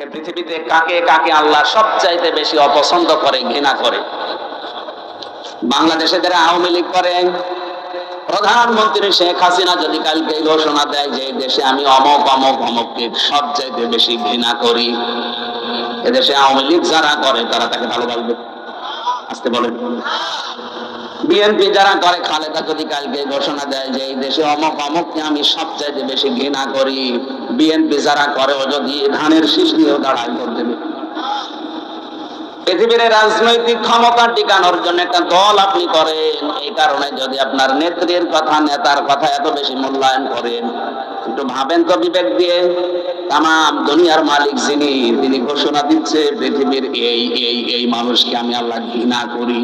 এই পৃথিবীতে কাকে কাকে আল্লাহ সবচাইতে বেশি অপছন্দ করে, ঘৃণা করে? বাংলাদেশে যারা আওয়ামী লীগ করে, প্রধানমন্ত্রী শেখ হাসিনা যদি কালকে ঘোষণা দেয় যে দেশে আমি অমক অমক অমককে সবচাইতে বেশি ঘৃণা করি, এদেশে আওয়ামী লীগ যারা করে তারা তাকে ভালোবাসবে? আসতে বলেন। বিএনপি যারা করে, খালেদা যদি কালকে ঘোষণা দেয় যে এই দেশে অমক অমককে আমি সবচাইতে বেশি ঘৃণা করি, বিএনপি যারা করে ও যদি ধানের শীষ নিয়েও দাঁড়ায় ভোট দেবে। পৃথিবীর রাজনৈতিক ক্ষমতা টিকানোর জন্য একটা দল আপনি করেন, এই কারণে যদি আপনার নেত্রীর কথা, নেতার কথা এত বেশি মূল্যায়ন করেন, একটু ভাবেন তো বিবেক দিয়ে। তাম দুনিয়ার মালিক যিনি, তিনি ঘোষণা দিচ্ছে পৃথিবীর এই এই এই মানুষকে আমি আল্লাহ ঘৃণা করি।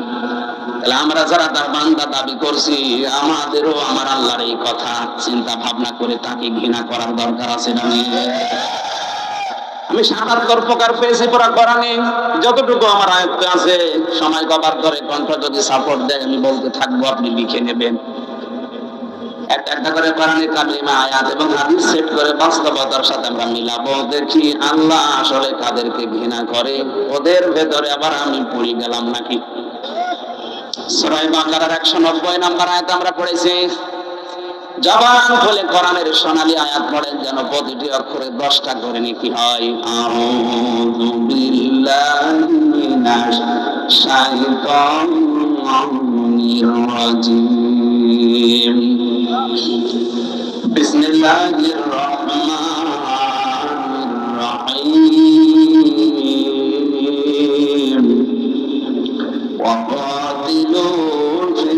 তাহলে আমরা যারা তার বান্দা দাবি করছি, আমাদেরও আমার আল্লাহর এই কথা চিন্তা ভাবনা করে তাকে ঘৃণা করার দরকার আছে না? আমি ৭৭ প্রকার পেয়েছি পুরা কোরআনে, যতটুকু আমার আয়ত্তে আছে। সময় কভার করে কণ্ঠ যদি সাপোর্ট দেয় আমি বলতে থাকবো, আপনি লিখে নেবেন। একটা একটা করে কোরআনে কালিমা, আয়াত এবং হাদিস সেট করে বাস্তবতার সাথে আমরা মিলাবো, দেখি আল্লাহ আসলে কাদেরকে ঘৃণা করে, ওদের ভেতরে আবার আমি পড়ে গেলাম নাকি। সূরা বাকারার ১৯০ নম্বর আয়াত আমরা পড়েছি। জবান খুলে কোরআনের সোনালী আয়াত পড়েন, যেন প্রতিটি অক্ষরে 10টা করে নেকি হয়। আউযু বিল্লাহি মিনাশ শাইতানির রাজিম। বিসমিল্লাহির রহমানির রহিম। ওয়াকাতিলু ফি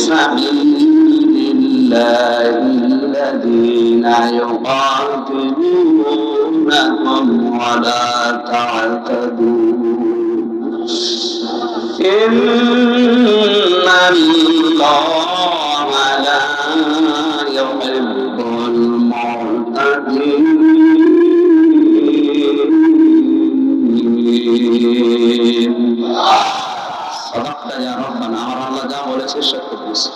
সাবিলিল্লাহিল্লাযীনা ইউকাতিলুনাকুম ওয়া লা তা'তাদু ইন্নাল্লাহা লা ইউহিব্বুল মু'তাদিন। আমার আল্লাহ যা বলেছে সত্য বলেছে।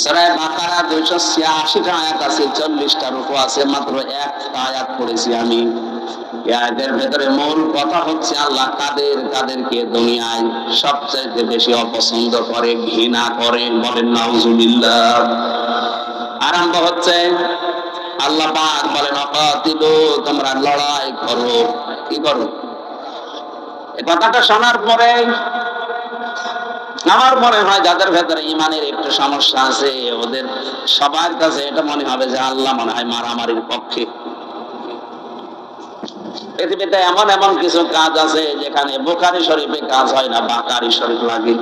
সূরা বাকারা 286টা আয়াত আছে, 40টা রূকু আছে, মাত্র একটা আয়াত পড়েছি আমি। এই আয়াতের ভেতরে মূল কথা হচ্ছে আল্লাহ কাদেরকে দুনিয়ায় সবচেয়ে বেশি অপছন্দ করে, ঘৃণা করে, বলেন নাউজুবিল্লাহ। আরম্ভ হচ্ছে আল্লাহ পাক বলেন, অকাতিলু, তোমরা লড়াই করো। কি করো? এই কথাটা শোনার পরে আমার মনে হয় যাদের ভেতরে ইমানের একটু সমস্যা আছে, ওদের সবার কাছে এটা মনে হবে যে আল্লাহ মনে হয় মারামারির পক্ষে। পৃথিবীতে এমন এমন কিছু কাজ আছে যেখানে বুখারী শরীফে কাজ হয় না, বাকারী শরীফ লাগে।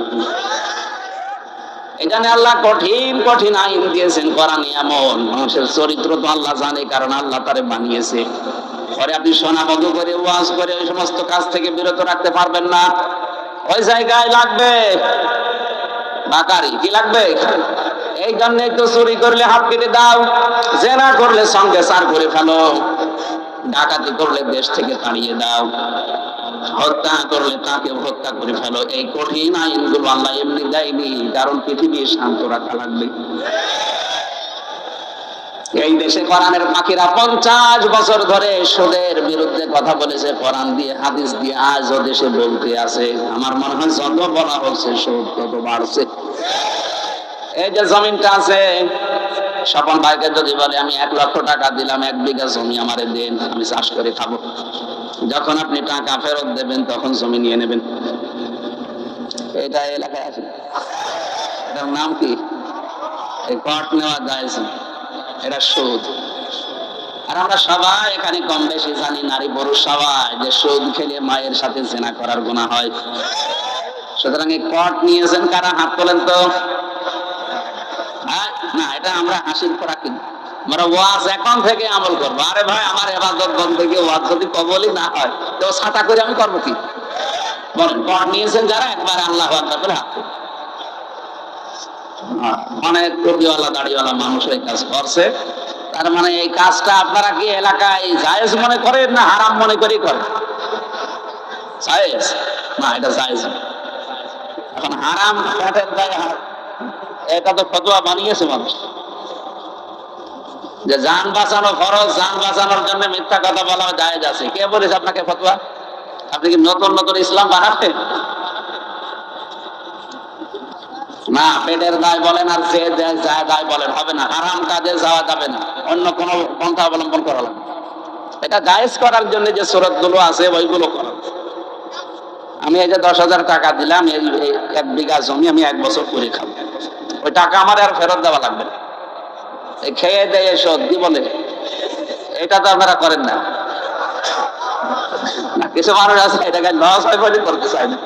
এখানে আল্লাহ কঠিন কঠিন আইন দিয়েছেন কোরআনে। এমন মানুষের চরিত্র তো আল্লাহ জানে, কারণ আল্লাহ তারে বানিয়েছে। পরে আপনি শোনাবদ্ধ করে ওয়াজ করে ওই সমস্ত কাজ থেকে বিরত রাখতে পারবেন না। ওই জায়গায় লাগবে বাকারি। কি লাগবে? এই জন্য একটু চুরি করলে হাত কেটে দাও, জেনা করলে সঙ্গে সার করে ফেলো, ডাকাতি করলে দেশ থেকে তাড়িয়ে দাও, হত্যা করলে তাকে হত্যা করে ফেলো। এই কঠিন আইনগুলো আল্লাহ এমনি দেয়নি, কারণ পৃথিবী শান্ত রাখা লাগবে। এই দেশে কোরআনের পাখিরা 50 বছর ধরে সুদের বিরুদ্ধে কথা বলেছে, কোরআন দিয়ে হাদিস দিয়ে আজও দেশে বলতে আছে। আমার মনে হয় যত বলা হচ্ছে সুদ তত বাড়ছে। এই যে জমিনটা আছে, স্বপন ভাইকে যদি বলে আমি 1 লক্ষ টাকা দিলাম, 1 বিঘা জমি আমারে দেন, আমি চাষ করে খাবো, যখন আপনি টাকা ফেরত দেবেন তখন জমি নিয়ে নেবেন। এটা এলাকায় আছে, এটার নাম কি? এই কট নেওয়া যায়, এটা সুদ। আর আমরা সবাই এখানে কম বেশি জানি, নারী পুরুষ সবাই, যে সুদ খেলে মায়ের সাথে জেনা করার গুনাহ হয়। সুতরাং এই কট নিয়েছেন কারা? হাত তোলেন তো। না, এটা আমরা হাসির খোরাক কিনি। আমরা ওয়াজ এখন থেকে আমল করবো। আরে ভাই, আমার ইবাদত বন্দেগী ওয়াজ যদি কবুলই না হয় তো ছাটা করে আমি করবো কি? বলেন, কট নিয়েছেন যারা, একবার আল্লাহু আকবার করে হাত তোলেন। অনেক টুপিওয়ালা দাড়িওয়ালা মানুষ এই কাজ করছে। তার মানে এই কাজটা আপনারা কি এলাকায় জায়েজ মনে করেন না হারাম মনে করেই করেন? জায়েজ না, এটা জায়েজ। এখন হারাম পেটের দায়ে, এটা তো ফতোয়া বানিয়েছে মানুষ। যে জান বাঁচানো ফরজ, জান বাঁচানোর জন্য মিথ্যা কথা বলা জায়েজ আছে। কে বলেছে আপনাকে ফতোয়া? আপনি কি নতুন নতুন ইসলাম বানাচ্ছেন? না, পেটের দায় বলেন আর যে দায় বলেন হবে না। হারাম কাজে যাওয়া যাবে না, অন্য কোন পন্থা অবলম্বন করা লাগবে। এটা জায়েজ করার জন্য যে সূরত গুলো আছে ওইগুলো করা। আমি এই যে 10,000 টাকা দিলাম, এই 1 বিঘা জমি আমি 1 বছর করে খাবো, ওই টাকা আমার আর ফেরত দেওয়া লাগবে না। এই খেয়ে দেয় শোধ কি বলে, এটা তো আপনারা করেন না। কিছু মানুষ আছে এটাকে লস হয় বলে করতে চায় না।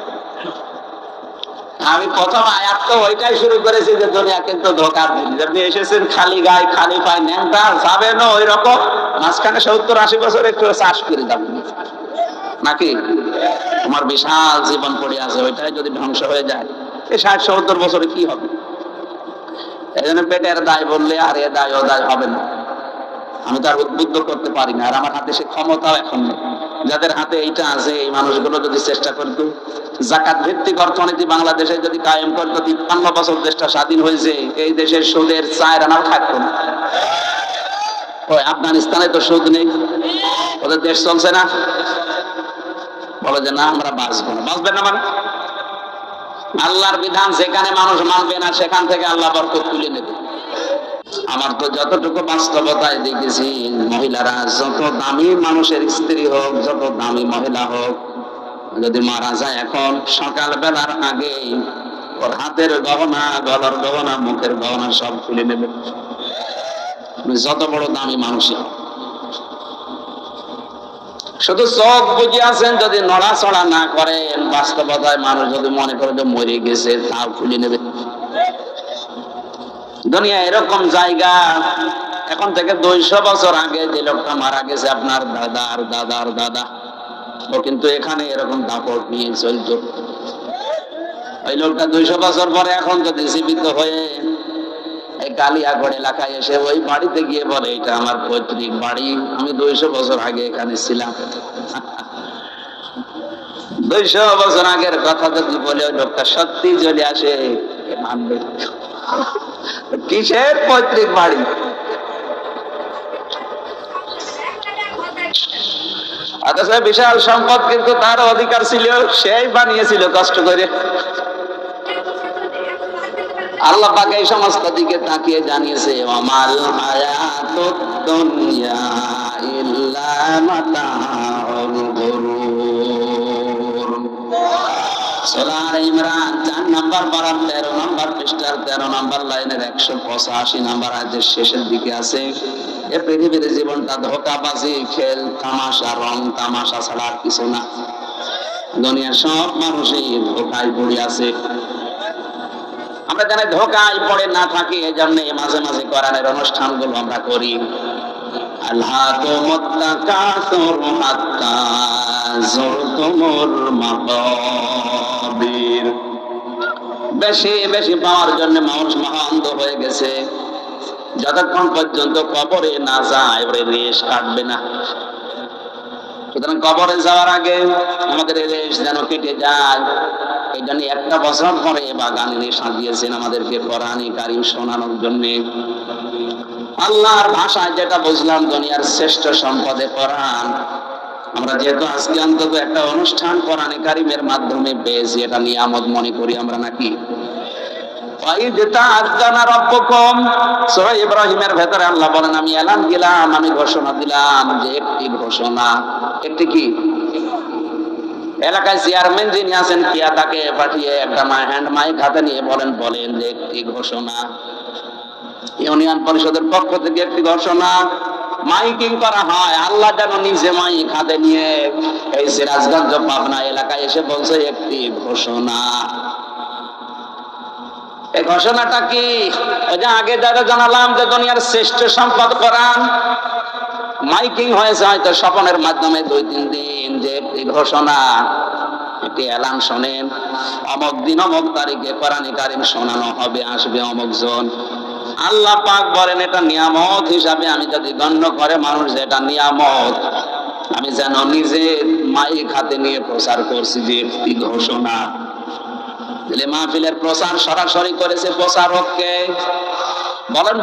আমি প্রথম আয়াত তো ওইটাই শুরু করেছি যে দুনিয়া কিন্তু ধোঁকার দিন, আপনি এসেছেন খালি গায়ে খালি পায় ন্যাংটা যাবে না ওই রকম, মাঝখানে 70-80 বছর একটু চাষ করে যাবেন নাকি? তোমার বিশাল জীবন পড়ে আছে, ওইটাই যদি ধ্বংস হয়ে যায় এই 60-70 বছরে কি হবে? এই জন্য পেটের দায় বললে আর এ দায় ও দায় হবে না। আমি তো আর উদ্বুদ্ধ করতে পারি না, আর আমার হাতে সে ক্ষমতাও এখন নেই। যাদের হাতে এইটা আছে এই মানুষগুলো যদি চেষ্টা করতো, যাকাত ভিত্তিক অর্থনীতি বাংলাদেশে যদি কায়েম করতো, 53 বছর দেশটা স্বাধীন হয়েছে, এই দেশের সুদের 4 আনাও থাকতো না। ওই আফগানিস্তানে তো সুদ নেই, ওদের দেশ চলছে না। বলে যে না আমরা বাঁচবো না, বাঁচবেন না মানে? আল্লাহর বিধান যেখানে মানুষ মানবে না সেখান থেকে আল্লাহ বরকত তুলে নেবে। আমার তো যতটুকু বাস্তবতায় দেখেছি, মহিলারা যত দামি মানুষের স্ত্রী হোক, যত দামি মহিলা হোক, যদি মারা যায় এখন সকাল বেলার আগেই ওর হাতের গহনা, গলার গহনা, মুখের গহনা সব খুলে নেবে, যত বড় দামি মানুষই হোক। শুধু চোখ বুঝে আছেন, যদি নড়াচড়া না করেন, বাস্তবতায় মানুষ যদি মনে করে যে মরে গেছে তাও খুলে নেবে। দুনিয়া এরকম জায়গা, এখন থেকে 200 বছর আগে যে লোকটা মারা গেছে, আপনার দাদার দাদার দাদা, ও কিন্তু এখানে এরকম দাপট নিয়ে চলতো। ওই লোকটা 200 বছর পরে এখন যদি জীবিত হয়ে এই কালিয়াগড় এলাকায় এসে ওই বাড়িতে গিয়ে বলে এটা আমার পৈতৃক বাড়ি, আমি 200 বছর আগে এখানে ছিলাম, 200 বছর আগের কথা যদি বলে ওই লোকটা সত্যি চলে আসে, মানবে? কিসের পৈতৃক বাড়ি? অথচ বিশাল সম্পদ কিন্তু তার অধিকার ছিল, সেই বানিয়েছিল কষ্ট করে। আল্লাহ পাক এই সমস্ত দিকে তাকিয়ে জানিয়েছে, ওয়ামাল হায়াতুদ দুনিয়া ইল্লা মাতাউল গুরুর। সূরা ইমরান 4 নম্বর পারা 13 নম্বর পৃষ্ঠার 13 নম্বর লাইনের 185 নম্বর আয়াতের শেষের দিকে আছে, এ পৃথিবীর জীবনটা ধোঁকাবাজি, খেল তামাশা, রং তামাশা ছাড়া আর কিছু না। দুনিয়ার সব মানুষই ধোঁকায় পড়ে আছে। আমরা জানি ধোঁকায় পড়ে না থাকি, এই জন্য মাঝে মাঝে কোরআনের অনুষ্ঠানগুলো আমরা করি। আল্লাহুম্মুত তাকাসুর হাত্তা যুরতুমুল মাকাবির। বেশি বেশি পাওয়ার জন্য মানুষ মহান্ধ হয়ে গেছে, যতক্ষণ পর্যন্ত কবরে না যায় ওরে রেশ কাটবে না। সুতরাং কবরে যাওয়ার আগে আমাদের রেশ যেন কেটে যায়, এই জন্য 1 বছর পরে বাগান এনে সাজিয়েছেন আমাদেরকে কোরআনে কারীম শোনানোর জন্য। আল্লাহর ভাষায় যেটা বুঝলাম, দুনিয়ার শ্রেষ্ঠ সম্পদে কোরআন। আমরা যেহেতু আজকে অন্তত একটা অনুষ্ঠান কোরআনে কারীমের মাধ্যমে পেয়েছি, এটা নিয়ামত মনে করি আমরা নাকি? সূরা ইব্রাহিমের ভেতরে আল্লাহ বলেন, আমি এলান দিলাম, আমি ঘোষণা দিলাম যে একটি ঘোষণা। একটি কি? এলাকায় চেয়ারম্যান যিনি আছেন কিয়া, তাকে পাঠিয়ে একটা হ্যান্ড মাইক হাতে নিয়ে বলেন যে একটি ঘোষণা। ইউনিয়ন পরিষদের পক্ষ থেকে একটি ঘোষণা মাইকিং করা হয়। আল্লাহ যেন নিজে মাইক হাতে নিয়ে এই সিরাজগঞ্জ পাবনা এলাকায় এসে বলছে একটি ঘোষণা। এই ঘোষণাটা কি? ওই যে আগে যারা জানালাম যে দুনিয়ার শ্রেষ্ঠ সম্পদ কোরআন, মাইকিং হয়েছে হয়তো স্বপনের মাধ্যমে 2-3 দিন, যে একটি ঘোষণা, একটি এলান শোনেন, অমুক দিন অমুক তারিখে কোরআনে কারীম শোনানো হবে, আসবে অমুক জন। আল্লাহ পাক বলেন এটা নিয়ামত হিসাবে আমি যদি গণ্য করে মানুষ যে এটা নিয়ামত, আমি যেন নিজে মাইক হাতে নিয়ে প্রচার করছি যে একটি ঘোষণা। মাহফিলের প্রচার সরাসরি করেছে প্রচারককে, বলেন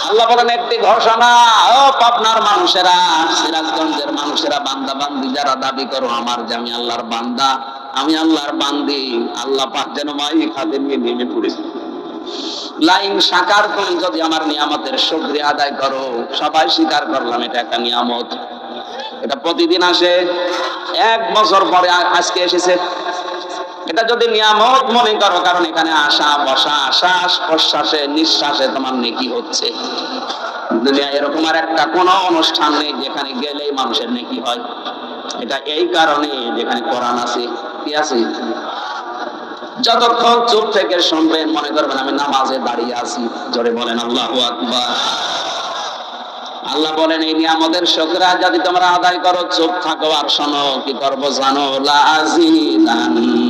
আল্লাহ বলেন একটি ঘোষণা, ও পাবনার মানুষেরা, সিরাজগঞ্জের মানুষেরা, বান্দা বান্দি যারা দাবি করো আমার যে আমি আল্লাহর বান্দা, আমি আল্লাহর বান্দি, আল্লাহ পাক যেন মাইক হাতে নিয়ে নেমে পড়েছে। লাইন সাকার, তুমি যদি আমার নিয়ামতের শুকরিয়া আদায় করো, সবাই স্বীকার করলাম এটা একটা নিয়ামত, এটা প্রতিদিন আসে, 1 বছর পরে আজকে এসেছে, এটা যদি নিয়ামত মনে করো, কারণ এখানে আসা বসা, শ্বাস প্রশ্বাসে নিঃশ্বাসে তোমার নেকি হচ্ছে। দুনিয়া এরকম আর একটা কোন অনুষ্ঠান নেই যেখানে গেলেই মানুষের নেকি হয়। এটা এই কারণে যেখানে কোরআন আছে, কি আছে, যতক্ষণ চুপ থেকে শুনবেন মনে করবেন আমি নামাজে দাঁড়িয়ে আছি। জোরে বলেন আল্লাহু আকবার। আল্লাহ বলেন এই নিয়ামতের শুকরিয়া যদি তোমরা আদায় করো, চুপ থাকো আর শোনো, কি করবো জানো, লা আযীদান্নাকুম,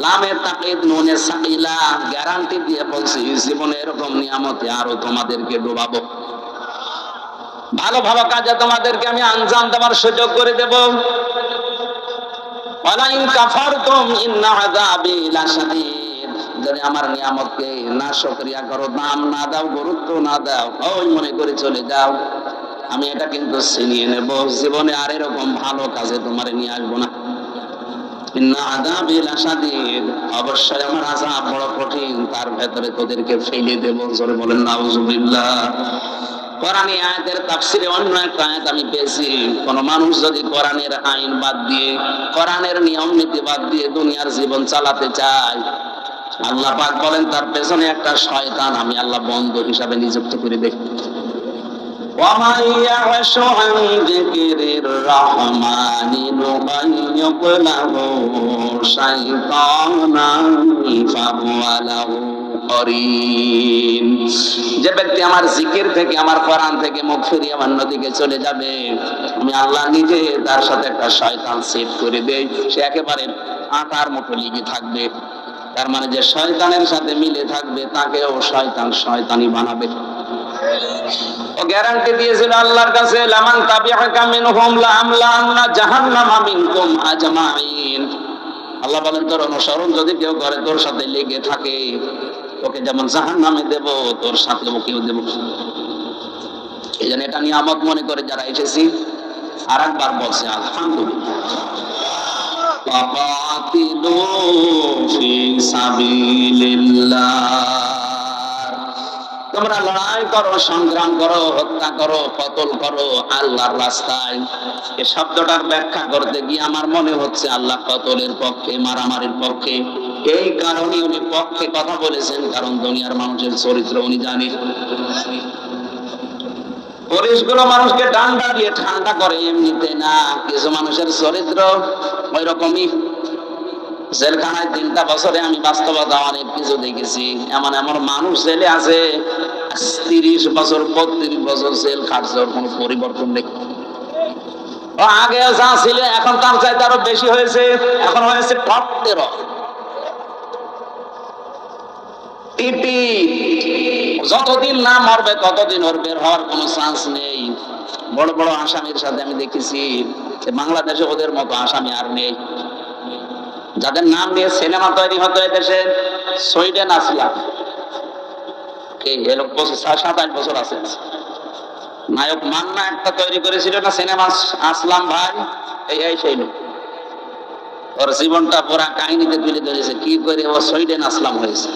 লামের তাকিদ নুনে সাকিলা, গ্যারান্টি দিয়ে বলছি জীবনে এরকম নিয়ামতে আরো তোমাদেরকে ডুবাবো, ভালো ভালো কাজে তোমাদেরকে আমি আঞ্জাম দেওয়ার সুযোগ করে দেব। ওয়ালাইন কাফারতুম ইন্না আযাবি লাশাদীদ, যদি আমার নিয়ামতকে না শুকরিয়া করো, দাম না দাও, গুরুত্ব না দাও, ওই মনে করে চলে যাও, আমি এটা কিন্তু ছিনিয়ে নেব, জীবনে আর এরকম ভালো কাজে তোমারে নিয়ে আসবো না। ইন্না আযাবি লাশাদীদ, অবশ্যই আমার আযাব বড় কঠিন, তার ভেতরে তোদেরকে ফেলে দেব। জোরে বলেন নাউযুবিল্লাহ। কোরআনী আয়াতের তাফসিরে অন্য একটা আয়াত আমি পেয়েছি, কোন মানুষ যদি কোরআনের আইন বাদ দিয়ে, কোরআনের নিয়ম নীতি বাদ দিয়ে দুনিয়ার জীবন চালাতে চায়, আল্লাহ পাক বলেন তার পেছনে একটা শয়তান আমি আল্লাহ বন্ধু হিসাবে নিযুক্ত করে দেই। وَمَنْ يَعْشُ عَنْ ذِكْرِ الرَّحْمَنِ نُقَيِّضْ لَهُ شَيْطَانًا فَهُوَ لَهُ قَرِينٌ। যে ব্যক্তি আমার জিকির থেকে, আমার কোরআন থেকে মুখ ফিরিয়ে অন্য দিকে চলে যাবে, আমি আল্লাহ নিজে তার সাথে একটা শয়তান সেট করে দেই, সে একেবারে আটার মতো লেগে থাকবে। তার মানে যে শয়তানের সাথে মিলে থাকবে তাকেও শয়তান শয়তানি বানাবে। ও গ্যারান্টি দিয়েছিল আল্লাহর কাছে, লামান তাবিআকা মিনহুম লাআমলাআন্না জাহান্নামা মিনকুম আজমাইন। আল্লাহ বলেন তোর অনুসরণ যদি কেউ করে, তোর সাথে লেগে থাকে, ওকে যেমন জাহান্নামে দেব, তোর সাথে ওকেও দেব। এই জন্য এটা নিয়ামত মনে করে যারা এসেছি, আর একবার বলছে আলহামদুলিল্লাহ। ফাকাতিলু ফি সাবিলিল্লাহ, তোমরা লড়াই করো, সংগ্রাম করো, হত্যা করো, কতল করো আল্লাহর রাস্তায়। এই শব্দটার ব্যাখ্যা করতে গিয়ে আমার মনে হচ্ছে আল্লাহ কতলের পক্ষে, মারামারির পক্ষে। এই কারণে উনি পক্ষে কথা বলেছেন, কারণ দুনিয়ার মানুষের চরিত্র উনি জানেন। পুলিশগুলো মানুষকে ডান্ডা দিয়ে ঠান্ডা করে এমনিতে না, কিছু মানুষের চরিত্র ওই রকমই। জেলখানায় 3টা বছরে আমি বাস্তবতা অনেক কিছু দেখেছি। এমন এমন মানুষ জেলে আছে 30 বছর 32 বছর জেল খাটছে, ওর কোনো পরিবর্তন নেই। ও আগে যা ছিল এখন তার চাইতে আরো বেশি হয়েছে, এখন হয়েছে টপ 13 টিপি। যতদিন না মরবে ততদিন ওর বের হওয়ার কোনো চান্স নেই। বড় বড় আসামির সাথে আমি দেখেছি বাংলাদেশে ওদের মতো আসামি আর নেই, যাদের নাম নিয়ে সিনেমা তৈরি হতো এদেশে। সুইডেন আসলাম, এই 27 বছর আছে, নায়ক মান্না একটা তৈরি করেছিল না সিনেমা, আসলাম ভাই, এই সেই লোক। ওর জীবনটা পুরা কাহিনীতে তুলে ধরেছে কি করে ও সুইডেন আসলাম হয়েছে।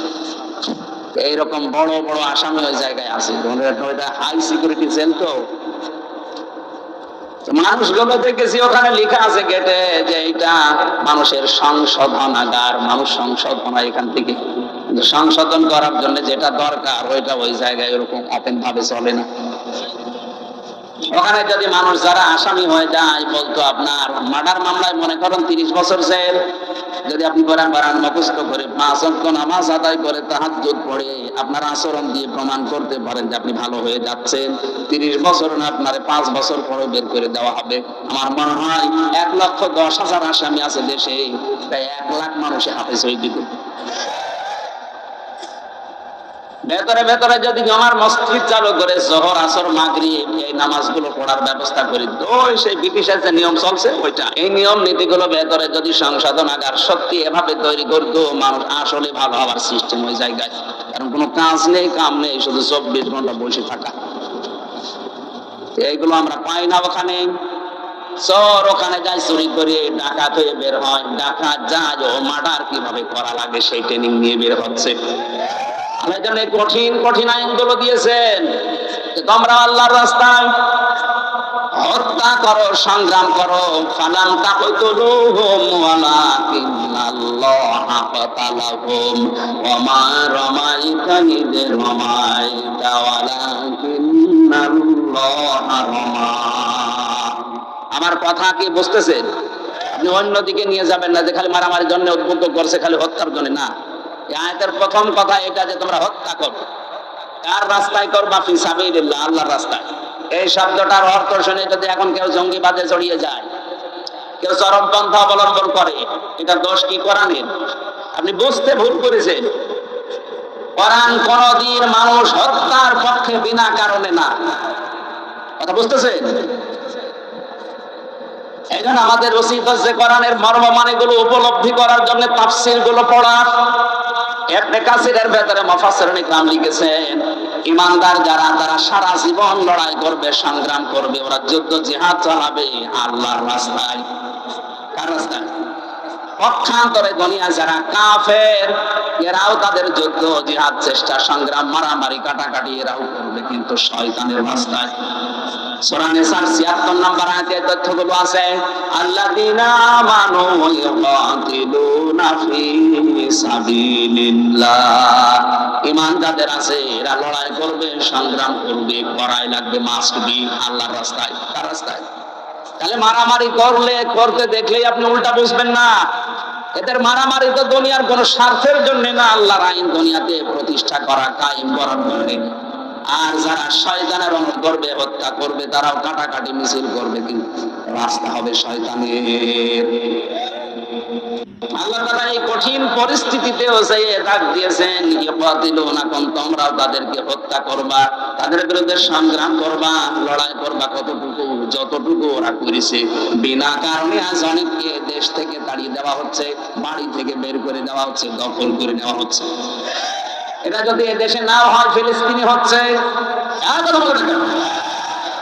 এইরকম বড় বড় আসামি ওই জায়গায় আছে, হাই সিকিউরিটি জেল। তো মানুষগুলো দেখেছি ওখানে লেখা আছে গেটে যে এটা মানুষের সংশোধনাগার, মানুষ সংশোধন হয় এখান থেকে। সংশোধন করার জন্য যেটা দরকার ওইটা ওই জায়গায় এরকম ওপেন ভাবে চলে না। ওখানে যদি মানুষ যারা আসামি হয়ে যায়, বলতো আপনার মার্ডার মামলায় মনে করেন 30 বছর জেল, যদি আপনি কোরআন মুখস্থ করে 5 ওয়াক্ত নামাজ আদায় করে তাহাজ্জুদ পড়ে আপনার আচরণ দিয়ে প্রমাণ করতে পারেন যে আপনি ভালো হয়ে যাচ্ছেন, 30 বছর না আপনার 5 বছর পরে বের করে দেওয়া হবে। আমার মনে হয় 1,10,000 আসামি আছে দেশে, তাই 1 লাখ মানুষে হাফেজ হয়ে দিত। ভেতরে ভেতরে যদি আমার মসজিদ চালু করে জোহর আসর মাগরিব এই নামাজগুলো পড়ার ব্যবস্থা করি, তো সেই ব্রিটিশের যে নিয়ম চলছে ওইটা, এই নিয়ম নীতিগুলো ভেতরে যদি সংশোধনাগার সত্যি এভাবে তৈরি করতো, মানুষ আসলে ভালো হওয়ার সিস্টেম ওই জায়গায়। কারণ কোনো কাজ নেই, কাম নেই, শুধু 24 ঘন্টা বসে থাকা। এইগুলো আমরা পাই না ওখানে। চোর ওখানে যায় চুরি করে, ডাকাত হয়ে বের হয়, ডাকাত যায় ও মার্ডার কিভাবে করা লাগে সেই ট্রেনিং নিয়ে বের হচ্ছে। আল্লাহ জন্য কঠিন কঠিন আইনগুলো দিয়েছেন যে তোমরা আল্লাহর রাস্তায় হত্যা করো, সংগ্রাম করো। ফালাম তাকতুলুহুম ওয়ালাকিন্নাল্লাহা কাতালাহুম ওয়া মা রামাইতা ইয রামাইতা ওয়ালাকিন্নাল্লাহা রামা। আমার কথা কি বুঝতেছেন? আপনি অন্যদিকে নিয়ে যাবেন না যে খালি মারামারির জন্য উদ্বুদ্ধ করছে, খালি হত্যার জন্য না। এই আয়াতের প্রথম কথা এটা যে তোমরা হত্যা করো। কার রাস্তায় করবা? ফি সাবিলিল্লাহ, আল্লাহর রাস্তায়। এই শব্দটার অর্থ শুনে যদি এখন কেউ জঙ্গিবাদে জড়িয়ে যায়, কেউ চরমপন্থা অবলম্বন করে, এটা দোষ কি কোরআনের? আপনি বুঝতে ভুল করেছেন। কোরআন কোনদিন মানুষ হত্যার পক্ষে বিনা কারণে না। কথা বুঝতেছেন? এই জন্য আমাদের উচিত হচ্ছে কোরআনের মর্ম মানেগুলো উপলব্ধি করার জন্য তাফসীর গুলো পড়া। ইবনে কাসিরের ভেতরে মুফাসসিরিন ইকরাম লিখেছেন, ইমানদার যারা, তারা সারা জীবন লড়াই করবে, সংগ্রাম করবে, ওরা যুদ্ধ জিহাদ চালাবে আল্লাহর রাস্তায়। কার রাস্তায়? পক্ষান্তরে দুনিয়া যারা কাফের, এরাও তাদের যুদ্ধ জিহাদ, চেষ্টা, সংগ্রাম, মারামারি, কাটাকাটি এরাও করবে, কিন্তু শয়তানের রাস্তায়। সূরা নিসার ৭৬ নম্বর আয়াতে তথ্যগুলো আছে। আল্লাযীনা আমানু ইউকাতিলুনা ফি সাবিলিল্লাহ। ঈমান যাদের আছে এরা লড়াই করবে, সংগ্রাম করবে, করাই লাগবে, মাস্ট বি আল্লাহর রাস্তায়। কার রাস্তায়? তাহলে মারামারি করতে দেখলেই আপনি উল্টা বুঝবেন না। এদের মারামারি তো দুনিয়ার কোন স্বার্থের জন্য না, আল্লাহর আইন দুনিয়াতে প্রতিষ্ঠা করা, কায়েম করার জন্য। আর যারা শয়তানের অনুসরণ করবে, হত্যা করবে, তারাও কাটাকাটি মিছিল করবে, কিন্তু রাস্তা হবে শয়তানের। আল্লাহ তাআলা এই কঠিন পরিস্থিতিতেও ডাক দিয়েছেন, ইয়াকাতিলুনাকুম, তোমরাও তাদেরকে হত্যা করবা, তাদের বিরুদ্ধে সংগ্রাম করবা, লড়াই করবা। কতটুকু? যতটুকু ওরা করেছে। বিনা কারণে আজ অনেককে দেশ থেকে তাড়িয়ে দেওয়া হচ্ছে, বাড়ি থেকে বের করে দেওয়া হচ্ছে, দখল করে নেওয়া হচ্ছে। এটা যদি এদেশে না হয়, ফিলিস্তিনি হচ্ছে।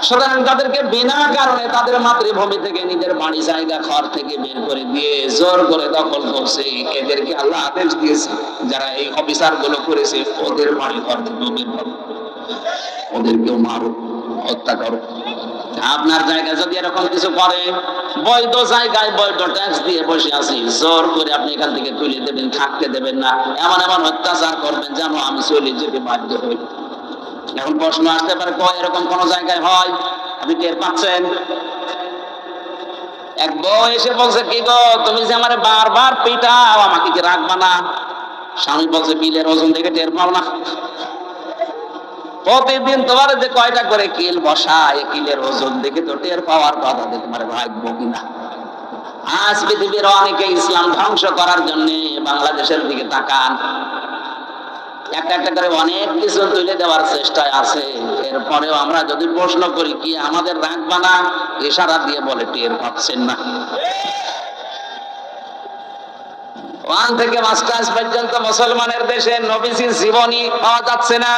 সুতরাং তাদেরকে বিনা কারণে তাদের মাতৃভূমি থেকে, নিজের বাড়ি জায়গা ঘর থেকে বের করে দিয়ে জোর করে দখল করছে। এদেরকে আল্লাহ আদেশ দিয়েছে, যারা এই অবিচার গুলো করেছে ওদের বাড়ি ঘর থেকে বের করো, ওদেরকেও মারো, হত্যা করো। আপনার জায়গা যদি এরকম কিছু করে, বৈধ জায়গায় বৈধ ট্যাক্স দিয়ে বসে আছি, জোর করে আপনি এখান থেকে তুলে দেবেন, থাকতে দেবেন না, এমন এমন অত্যাচার করবেন যেন আমি চলে যেতে বাধ্য হই। এখন প্রশ্ন আসতে পারে, এরকম কোন জায়গায় হয়? আপনি টের পাচ্ছেন? এক বউ এসে বলছে, কি গো তুমি যে আমারে বারবার পিটাও, আমাকে কি রাখবা না? স্বামী বলছে, বিলের ওজন দেখে টের পাও না? প্রতিদিন তোমার যে কয়টা করে কিল বসায়, কিলের ওজন দেখে তো টের পাওয়ার কথা, যে তোমার ভাগ্য কিনা। আজ পৃথিবীর অনেকে ইসলাম ধ্বংস করার জন্য বাংলাদেশের দিকে তাকান, একটা একটা করে অনেক কিছু তুলে দেওয়ার চেষ্টায় আছে। এরপরেও আমরা যদি প্রশ্ন করি, কি আমাদের রাখবা না? ইশারা দিয়ে বলে, টের পাচ্ছেন না? 1 থেকে মাস্টার্স পর্যন্ত মুসলমানের দেশে নবীজির জীবনী পাওয়া যাচ্ছে না,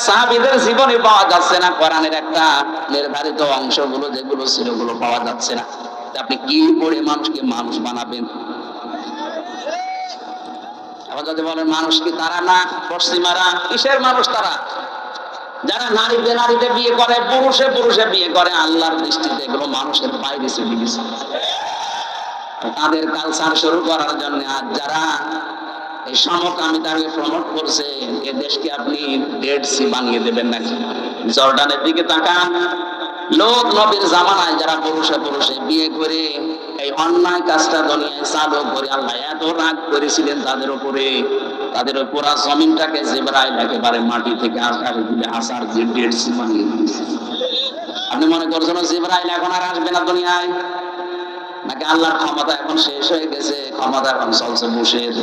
সাহাবীদের জীবনী পাওয়া যাচ্ছে না, কোরআনের একটা নির্ধারিত অংশগুলো যেগুলো ছিল ওগুলো পাওয়া যাচ্ছে না। আপনি কি করে মানুষকে মানুষ বানাবেন? আবার যদি বলেন মানুষ কি তারা না, পশ্চিমারা? কিসের মানুষ তারা? যারা নারীতে নারীতে বিয়ে করে, পুরুষে পুরুষে বিয়ে করে, আল্লাহর দৃষ্টিতে এগুলো মানুষের বাইরে চলে গেছে। তাদের কালচার শুরু করার জন্য আজ যারা এই সমকামিতাকে প্রমোট করছে, এ দেশকে আপনি ডেড সি বানিয়ে দেবেন নাকি? জর্ডানের দিকে তাকান, লোক নবীর জামানায় যারা পুরুষে পুরুষে বিয়ে করে এই অন্যায় কাজটা দুনিয়ায় চালু করে আল্লাহ এত রাগ করেছিলেন তাদের উপরে, তাদের পুরা জমিনটাকে জিবরাইল একেবারে মাটি থেকে আকারে দিলে আসার দিয়ে ডেড সি বানিয়ে দিয়েছে। আপনি মনে করছেন জিবরাইল এখন আর আসবে না দুনিয়ায়? নাকি আল্লাহর ক্ষমতা এখন শেষ হয়ে গেছে, ক্ষমতা এখন চলছে বুশের?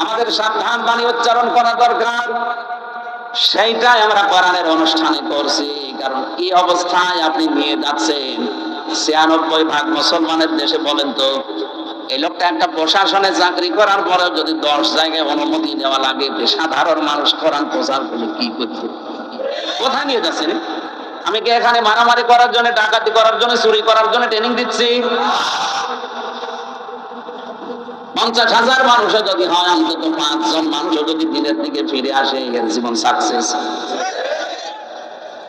আমাদের সাবধান বাণী উচ্চারণ করা দরকার, সেইটাই আমরা কোরআনের অনুষ্ঠানে করছি। কারণ কি অবস্থায় আপনি নিয়ে যাচ্ছেন ৯৬% মুসলমানের দেশে, বলেন তো এই লোকটা একটা প্রশাসনে চাকরি করার পরে যদি 10 জায়গায় অনুমতি নেওয়া লাগে, সাধারণ মানুষ কোরআন প্রচার করলে কি করতে, কোথায় নিয়ে যাচ্ছে রে? আমি কি এখানে মারামারি করার জন্য, ডাকাতি করার জন্য, চুরি করার জন্য ট্রেনিং দিচ্ছি? 50,000 মানুষও যদি হয়, অন্তত 5 জন মানুষও যদি দিনের দিকে ফিরে আসে, এর জীবন সাকসেস।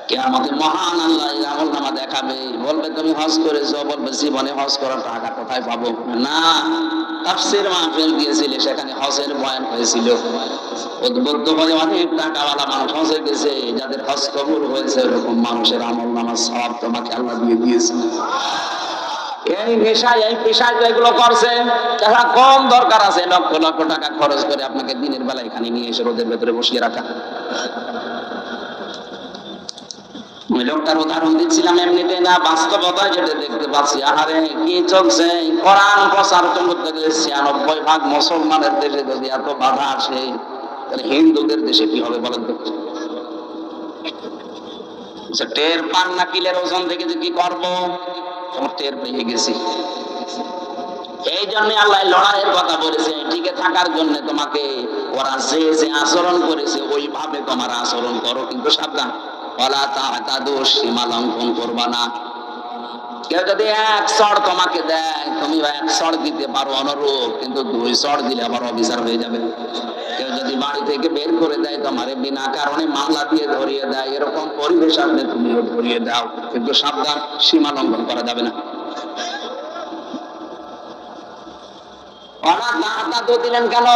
কিয়ামতে মহান আল্লাহ এর আমলনামা দেখাবে, বলবে তুমি হজ করেছো, বলবে জীবনে হজ করার টাকা কোথায় পাবো? না, তাফসীর মাহফিল দিয়েছিলে, সেখানে হজের বয়ান হয়েছিল, উদ্বুদ্ধ হয়ে অনেক টাকাওয়ালা মানুষ হজে গেছে, যাদের হজ কবুল হয়েছে, এরকম মানুষের আমলনামার সওয়াব তোমাকে আল্লাহ দিয়ে দিয়েছে। এই নেশায়, এই পেশায় যেগুলো করছে, টাকা কম দরকার আছে লক্ষ লক্ষ টাকা খরচ করে আপনাকে দিনের বেলা এখানে নিয়ে এসে রোদের ভেতরে বসিয়ে রাখা। ওই লোকটার উদাহরণ দিচ্ছিলাম এমনিতে না, বাস্তবতা যেটা দেখতে পাচ্ছি। আহারে কি চলছে! কোরআন প্রচার করতে গেলে 96% মুসলমানের দেশে যদি এত বাধা আসে, তাহলে হিন্দুদের দেশে কি হবে বলেন তো? টের পান না কিলের ওজন থেকে যে কি করবো, টের পেয়ে গেছি। এই জন্য আল্লাহ লড়াইয়ের কথা বলেছে, টিকে থাকার জন্য তোমাকে ওরা যে যে আচরণ করেছে ওইভাবে তোমার আচরণ করো, কিন্তু সাবধান, ওয়ালা তা'তাদু, সীমা লঙ্ঘন করবা না। কেউ যদি 1 চড় তোমাকে দেয়, তুমি 1 চড় দিতে পারো অনুরূপ, কিন্তু 2 চড় দিলে আবার অবিচার হয়ে যাবে। কেউ যদি বাড়ি থেকে বের করে দেয়, তোমারে বিনা কারণে মামলা দিয়ে ধরিয়ে দেয়, এরকম পরিবেশ আপনি তুমিও ধরিয়ে দাও, কিন্তু সাবধান, সীমা লঙ্ঘন করা যাবে না। ওয়ালা তা'তাদু দিলেন কেন?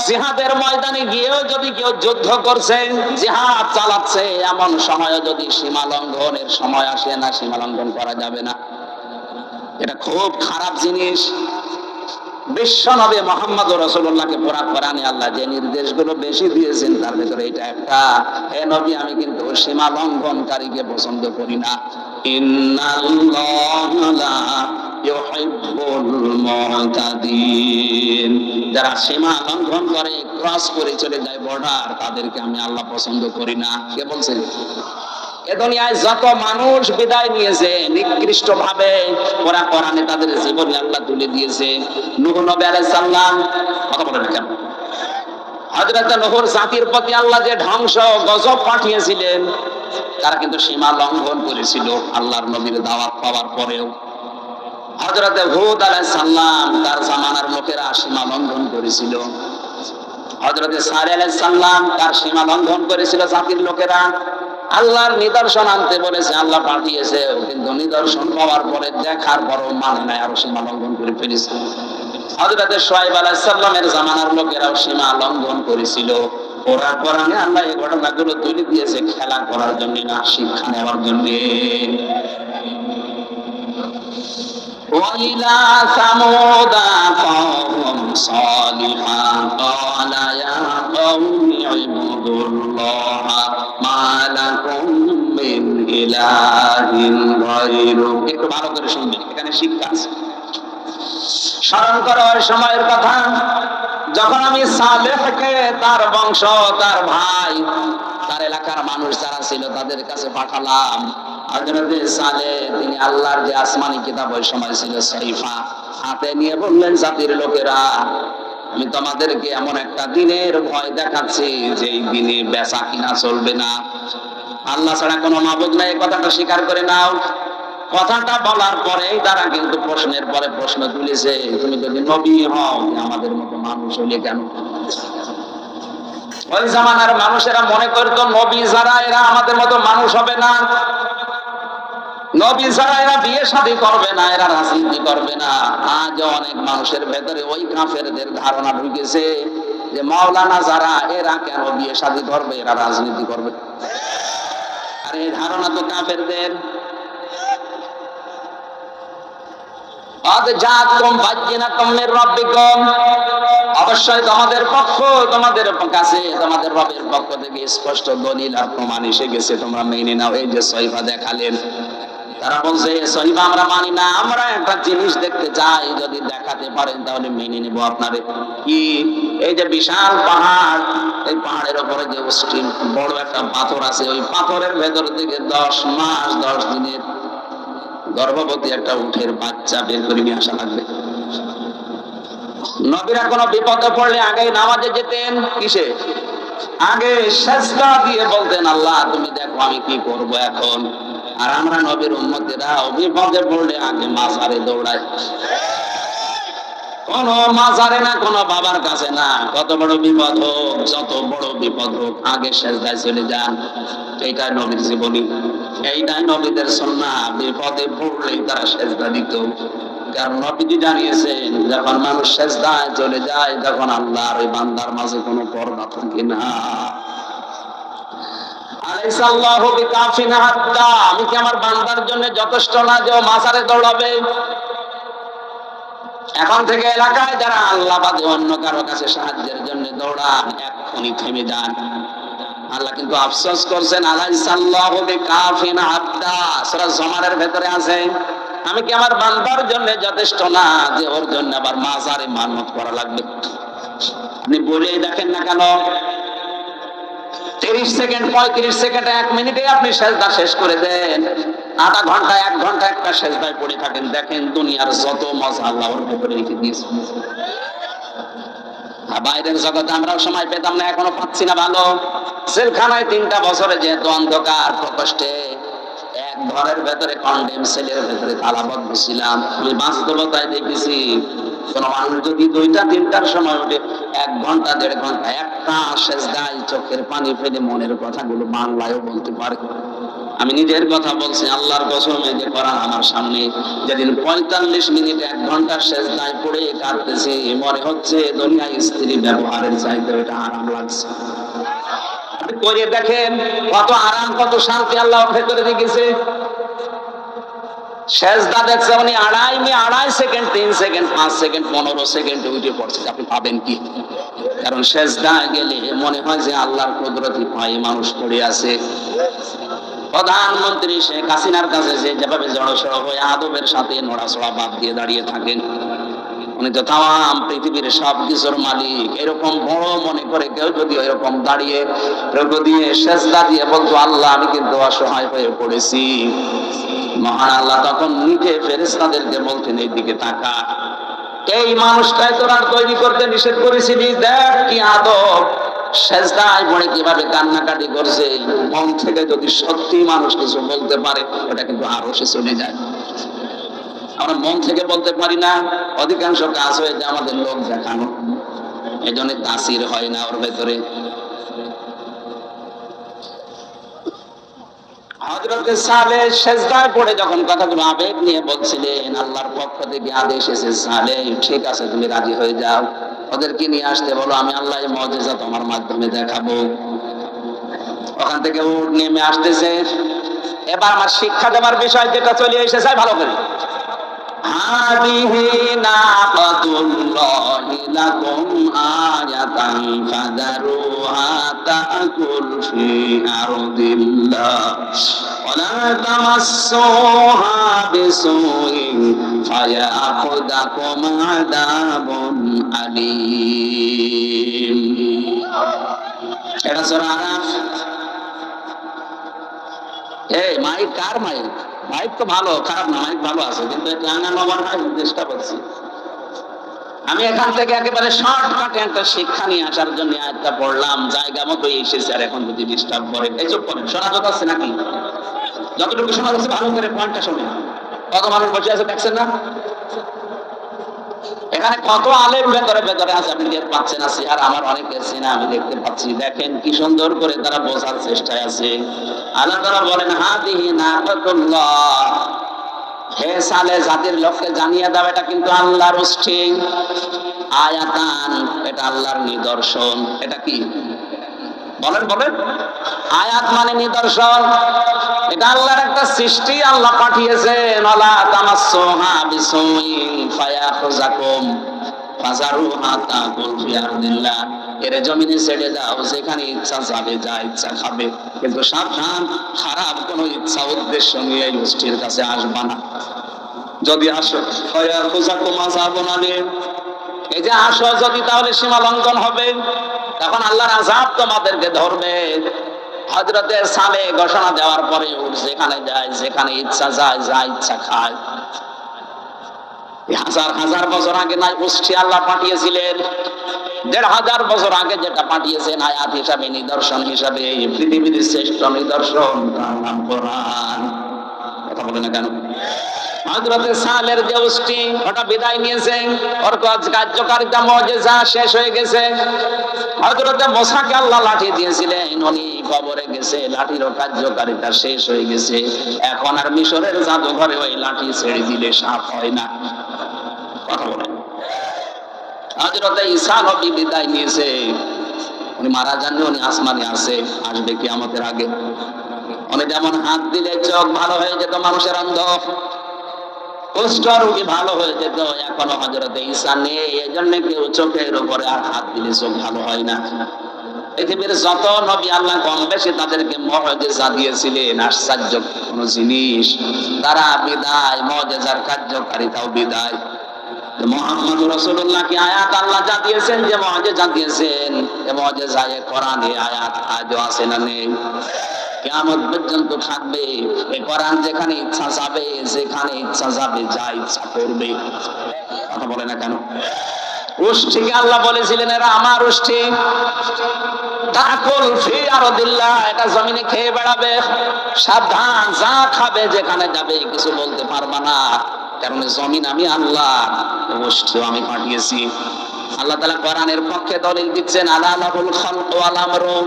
জিহাদের ময়দানে গিয়েও যদি কেউ যুদ্ধ করছে, জিহাদ চালাচ্ছে, এমন সময় যদি সীমা লঙ্ঘনের সময় আসে না, সীমা লঙ্ঘন করা যাবে না। এটা খুব খারাপ জিনিস। বিশ্ব নবী মুহাম্মদ রাসূলুল্লাহকে পুরা কোরআনে আল্লাহ যে নির্দেশগুলো বেশি দিয়েছেন, তার ভিতরে এটা একটা। হে নবী, আমি কিন্তু সীমা লঙ্ঘনকারীকে পছন্দ করি না। ইন্নাল্লাহা লা ইউহিব্বুল মু'তাদিন, যারা সীমা লঙ্ঘন করে, ক্রস করে চলে যায় বর্ডার, তাদেরকে আমি আল্লাহ পছন্দ করি না। কে বলছেন? এ দুনিয়ায় যত মানুষ বিদায় নিয়েছে নিকৃষ্ট ভাবে, ওরা কোরআনে তাদের জীবনে আল্লাহ তুলে দিয়েছে। নূহ নবী আলাইহিস সালাম, কথা বলেন কেন? হযরত নূহর জাতির প্রতি আল্লাহ যে ধ্বংস গজব পাঠিয়েছিলেন, তারা কিন্তু সীমা লঙ্ঘন করেছিল আল্লাহর নবীর দাওয়াত পাওয়ার পরেও। হযরত হুদ আলাইহিস সালাম, তার জামানার লোকেরা সীমা লঙ্ঘন করেছিল। হযরত সালেহ আলাইহিস সালাম, তার সীমা লঙ্ঘন করেছিল জাতির লোকেরা। আল্লাহর নিদর্শন আনতে বলেছে, আল্লাহ পাঠিয়েছে, কিন্তু নিদর্শন পাওয়ার পরে দেখার পরও মানে নাই, আরো সীমা লঙ্ঘন করে ফেলেছে। হযরত শুআয়ব আলাইহিস সালামের জামানার লোকেরাও সীমা লঙ্ঘন করেছিল। ওরা কোরআনে আল্লাহ এই ঘটনাগুলো তুলে দিয়েছে খেলা করার জন্য না, শিক্ষা নেওয়ার জন্য। وإلى ثمود أخاهم صالحا قال يا قوم اعبدوا الله ما لكم من إله غيره। একটু ভালো করে শুনবেন, এখানে শিক্ষা আছে। স্মরণ করো ওই সময়ের কথা, যখন আমি সালেহকে, তার বংশ, তার ভাই, তার এলাকার মানুষ যারা ছিল, তাদের কাছে পাঠালাম। হযরত সালেহ, তিনি আল্লাহর যে আসমানি কিতাব ওই সময় ছিল সহিফা, হাতে নিয়ে বললেন, জাতির লোকেরা, আমি তোমাদেরকে এমন একটা দিনের ভয় দেখাচ্ছি, যে এই দিনে বেচা কিনা চলবে না, আল্লাহ ছাড়া কোনো মাবুদ নাই, এই কথাটা স্বীকার করে নাও। কথাটা বলার পরেই তারা কিন্তু প্রশ্নের পরে প্রশ্ন তুলেছে, তুমি যদি নবী হও, আমাদের মতো মানুষ হইলে কেন? ওই জামানার মানুষেরা মনে করতো নবী যারা, এরা আমাদের মতো মানুষ হবে না, নবী ছাড়া এরা বিয়ে শাদী করবে না, এরা রাজনীতি করবে না। আজ অনেক মানুষের ভেতরে ওই কাফেরদের ধারণা ঢুকেছে যে মাওলানা যারা, এরা কেন বিয়ে শাদী করবে, এরা রাজনীতি করবে। আর এই ধারণা তো কাফেরদের। অবশ্যই তোমাদের কাছে তোমাদের রবের পক্ষ থেকে স্পষ্ট দলিল আর প্রমাণ এসে গেছে, তোমরা মেনে নাও। এই যে সহিফা দেখালেন, তারা বলছে সহিফা আমরা মানি না, আমরা একটা জিনিস দেখতে চাই, যদি দেখাতে পারেন তাহলে মেনে নেব আপনারে। কি? এই যে বিশাল পাহাড়, এই পাহাড়ের উপরে যে বড় একটা পাথর আছে, ওই পাথরের ভেতর থেকে 10 মাস 10 দিনের গর্ভবতী একটা উটের বাচ্চা বের করে নিয়ে আসা লাগবে। নবীরা কোনো বিপদে পড়লে আগে নামাজে যেতেন কিসে? আগে সেজদা দিয়ে বলতেন আল্লাহ তুমি দেখো আমি কি করব এখন। আর আমরা নবীর উম্মতেরা বিপদে পড়লে আগে মাজারে দৌড়াই। কোন মাজারে না, কোন বাবার কাছে না, কত বড় বিপদ হোক, যত বড় বিপদ হোক আগে সেজদায় চলে যান। এইটাই নবীর জীবনী, এইটাই নবীদের সুন্নাহ। বিপদে পড়লেই তারা সেজদা দিত, কারণ নবীজি জানিয়েছেন যখন মানুষ সেজদায় চলে যায় তখন আল্লাহর ওই বান্দার মাঝে কোনো পর্দা থাকে না। আলাইসা আল্লাহু বিকাফিন হাত্তা, আমি কি আমার বান্দার জন্য যথেষ্ট না যে ও মাজারে দৌড়াবে? এখন থেকে এলাকায় যারা আল্লাহ বাদে অন্য কারো কাছে সাহায্যের জন্য দৌড়ান এক্ষুনি থেমে যান। আল্লাহ কিন্তু আফসোস করছেন, আলাইসা আল্লাহু বিকাফিন হাত্তা, সূরা জুমারের ভেতরে আছে, আমি কি আমার বান্দার জন্য যথেষ্ট না যে ওর জন্য আবার মাজারে মানত করা লাগবে? আপনি বলেই দেখেন না কেন 30 সেকেন্ড 35 সেকেন্ড 1 মিনিটে আপনি সেজদা শেষ করে দেন, আধা ঘন্টা 1 ঘন্টা একটা সেজদায় পড়ে থাকেন, দেখেন দুনিয়ার যত মজা আল্লাহ ওর ভেতরে রেখে দিয়েছে। বাইরের জগতে আমরাও সময় পেতাম না, এখনো পাচ্ছি না ভালো। জেলখানায় 3টা বছরে যেহেতু অন্ধকার প্রকোষ্ঠে এক ঘরের ভেতরে কন্ডেম সেলের ভেতরে তালাবদ্ধ ছিলাম, আমি বাস্তবতায় দেখেছি কোন মানুষ যদি 2টা 3টার সময় উঠে 1 ঘন্টা 1.5 ঘন্টা একটা সেজদায় চোখের পানি ফেলে মনের কথাগুলো বাংলায়ও বলতে পারে। আমি নিজের কথা বলছি, আল্লাহর কসমে যে কোরআন আমার সামনে, যেদিন 45 মিনিট 1 ঘন্টা সেজদায় পড়ে কাঁদতেছি, মনে হচ্ছে দুনিয়ায় স্ত্রী ব্যবহারের চাইতে এটা আরাম লাগছে। করে দেখেন কত আরাম, কত শান্তি আল্লাহ ভেতরে রেখেছে। সেজদা দেখছে উনি 2.5 সেকেন্ড 3 সেকেন্ড 5 সেকেন্ড 15 সেকেন্ডে উঠে পড়ছে, আপনি পাবেন কি? কারণ সেজদা গেলে মনে হয় যে আল্লাহর কুদরতি পায়ে মানুষ পড়ে আছে। প্রধানমন্ত্রী শেখ হাসিনার কাছে যেভাবে জড়সড় হয়ে আদবের সাথে নড়াচড়া বাদ দিয়ে দাঁড়িয়ে থাকেন, উনি তো তাম পৃথিবীর সব কিছুর মালিক, এরকম বড় মনে করে কেউ যদি এরকম দাঁড়িয়ে রুকু দিয়ে সেজদা দিয়ে বলতো আল্লাহ আমি কিন্তু অসহায় হয়ে পড়েছি, মহান আল্লাহ তখন নিজে ফেরেশতাদেরকে বলতেন এই দিকে তাকা, এই মানুষটাই তোরা তৈরি করতে নিষেধ করেছিলি, দেখ কি আদব, সেজদায় পড়ে কিভাবে কান্নাকাটি করছে। মন থেকে যদি সত্যি মানুষ কিছু বলতে পারে ওটা কিন্তু আরো সে চলে যায়। আমরা মন থেকে বলতে পারি না, অধিকাংশ কাজ হয়ে যায় আমাদের লোক দেখানো, এই জন্য তাসির হয় না ওর ভেতরে। হযরত সালেহ সেজদায় পড়ে যখন কথাগুলো আবেগ নিয়ে বলছিলেন, আল্লাহর পক্ষ থেকে আদেশ এসেছে, সালেহ ঠিক আছে তুমি রাজি হয়ে যাও, ওদেরকে নিয়ে আসতে বলো, আমি আল্লাহ এই মুজিজা তোমার মাধ্যমে দেখাবো। ওখান থেকে উট নেমে আসতেছে। এবার আমার শিক্ষা দেওয়ার বিষয় যেটা চলে এসেছে ভালো করে, হাদিহি নাকাতুল্লাহি লাকুম আয়াতান ফাযারুহা তাকুল ফি আরদিল্লাহ ওয়ালা তামাসসুহা বিসুইন ফায়াখুযাকুম আযাবুন আলীম। এটা সূরা আরাফ। এই মাইক কার মাইক? মাইক তো ভালো, খারাপ না, মাইক ভালো আছে, কিন্তু টাঙানো বানানোর চেষ্টা করছি। আমি এখান থেকে একেবারে শর্টকাটে একটা শিক্ষা নিয়ে আসার জন্য আয়াতটা পড়লাম, জায়গা মতো এসেছে। আর এখন যদি ডিস্টার্ব করে এই চুপ করেন, শোনা যেতে আছে নাকি? যতটুকু শোনা যাচ্ছে ভালো করে পয়েন্টটা শোনে। কত মানুষ বসে আছে দেখছেন না? এখানে কত আলেম ভেতরে ভেতরে আছে, আপনি দেখতে পাচ্ছেন না? আর আমার অনেকে চেনা আমি দেখতে পাচ্ছি, দেখেন কি সুন্দর করে তারা বোঝার চেষ্টায় আছে। আল্লাহ তাআলা বলেন হাদিহি নাকাতুল্লাহ, হে সালেহ জাতির লোককে জানিয়ে দাও এটা কিন্তু আল্লাহর উষ্টি, আয়াতান এটা আল্লাহর নিদর্শন। এটা কি বলেন বলেন? আয়াত মানে নিদর্শন, এটা আল্লাহর একটা সৃষ্টি, আল্লাহ পাঠিয়েছেন। ওয়ালা তামাসসুহা বিসুইন ফায়াখুযাকুম ফাযারুহা তাকুল ফি আরদিল্লাহ, এর জমিনে ছেড়ে দাও, যেখানে ইচ্ছা যাবে, যা ইচ্ছা খাবে, কিন্তু সাবধান খারাপ কোনো ইচ্ছা উদ্দেশ্য নিয়ে এই গোষ্ঠীর কাছে আসবা না। যদি আসো ফায়াখুযাকুম আযাবুন আলীম, এই যে আসো যদি, তাহলে সীমা লঙ্ঘন হবে, তখন আল্লাহর আযাব তোমাদেরকে ধরবে। হযরতে সালেহ ঘোষণা দেওয়ার পরে যেখানে যায়, যেখানে ইচ্ছা যায়, যা ইচ্ছা খায়। হাজার হাজার বছর আগে নাই উষ্টি আল্লাহ পাঠিয়েছিলেন, ১,৫০০ বছর আগে যেটা পাঠিয়েছেন আয়াত হিসাবে, নিদর্শন হিসাবে, এই পৃথিবীর শ্রেষ্ঠ নিদর্শন, তার নাম কোরআন। কথা বলে না কেন? হযরতে সালের যে উষ্টি ওটা বিদায় নিয়েছে, ওর কার্যকারিতা মুজিজা শেষ হয়ে গেছে। হযরতে মুসাকে আল্লাহ লাঠি দিয়েছিলেন, উনি কবরে গেছে, লাঠিরও কার্যকারিতা শেষ হয়ে গেছে। এখন আর মিশরের জাদুঘরে ওই লাঠি ছেড়ে দিলে সাপ হয় না। কথা বলেন। হযরতে ঈসা নবী বিদায় নিয়েছে, উনি মারা যাননি, উনি আসমানে আছে, আসবে কিয়ামতের আগে। উনি যেমন হাত দিলে চোখ ভালো হয়ে যেত মানুষের, অন্ধ কুষ্ঠ রোগী ভালো হয়ে যেত, এখনো হযরতে ঈসা নেই, এজন্য কেউ চোখের উপরে আর হাত দিলে চোখ ভালো হয় না। পৃথিবীর যত নবী আল্লাহ কম বেশি তাদেরকে মুজিজা দিয়েছিলেন, আশ্চর্য কোন জিনিস, তারা বিদায়, মুজিজার কার্যকারিতাও বিদায়। মুহাম্মদ রাসূলুল্লাহকে আয়াত আল্লাহ যা দিয়েছেন, যে মুজিজা দিয়েছেন, এই মুজিজায় কোরআনে আয়াত আজও আছে না নেই? কিয়ামত পর্যন্ত থাকবে। এই কোরআন যেখানে ইচ্ছা যাবে, যেখানে ইচ্ছা যাবে, যা ইচ্ছা করবে। কথা বলে না কেন? উষ্ঠিকে আল্লাহ বলেছিলেন এরা আমার উষ্ঠি, তাকুল ফি আরদিল্লাহ, এটা জমিনে খেয়ে বেড়াবে, সাবধান, যা খাবে যেখানে যাবে কিছু বলতে পারবা না, কারণ জমিন আমি আল্লাহ, উষ্ঠিও আমি পাঠিয়েছি। আল্লাহ তাআলা কোরআনের পক্ষে দলিল দিচ্ছেন, আলা লাহুল খালকু ওয়াল আমরু,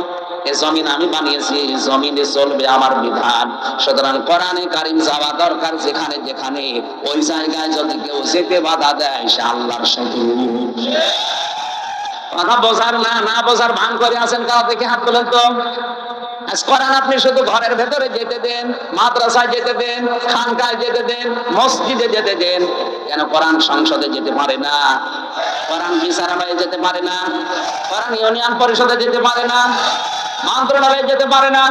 এই জমিন আমি বানিয়েছি, জমিনে চলবে আমার বিধান। সুতরাং কোরআনে কারীম যাওয়া দরকার যেখানে যেখানে, ওই জায়গায় যদি কেউ যেতে বাধা দেয় সে আল্লাহর শত্রু। কথা বোঝার না, না বোঝার ভান করে আছেন কারা, দেখে হাত তোলেন তো। কোরআন আপনি শুধু ঘরের ভেতরে যেতে দেন, মাদ্রাসায় যেতে দেন, খানকায় যেতে দেন, মসজিদে যেতে দেন, কেন কোরআন সংসদে যেতে পারে না? কোরআন বিচারালয়ে যেতে পারে না? কোরআন ইউনিয়ন পরিষদে যেতে পারে না? মন্ত্রণালয়ে যেতে পারে না?